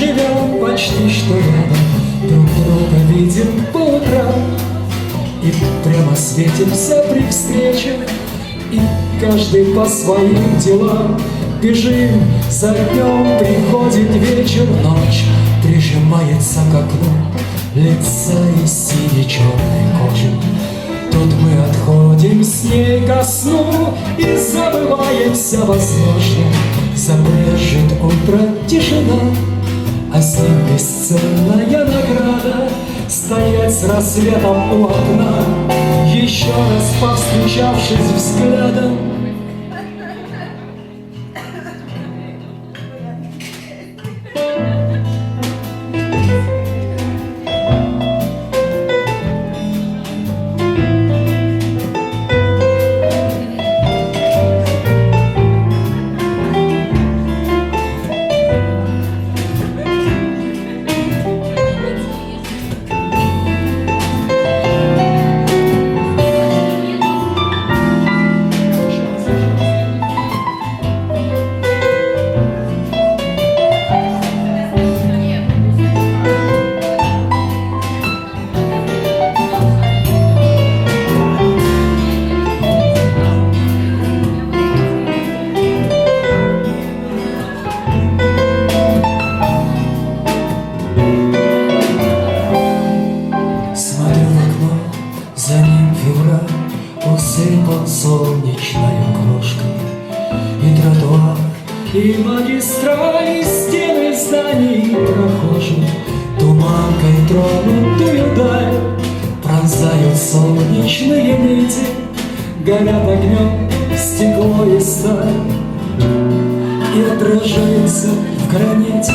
живем почти что рядом, друг друга видим по утрам и прямо светимся при встрече, и каждый по своим делам. Бежим за днем, приходит вечер, ночь прижимается к окну, лица из синей черной кожи. Тут мы отходим с ней ко сну и забываемся, возможно. Забрежет утро тишина, а с ним бесценная награда стоять с рассветом у окна, еще раз повстречавшись взглядом. За ним февраль усыпан солнечной крошкой, и тротуар, и магистрали, стены зданий прохожих туманкой тронутую даль пронзают солнечные нити, горят огнем стекло и сталь, и отражается в граните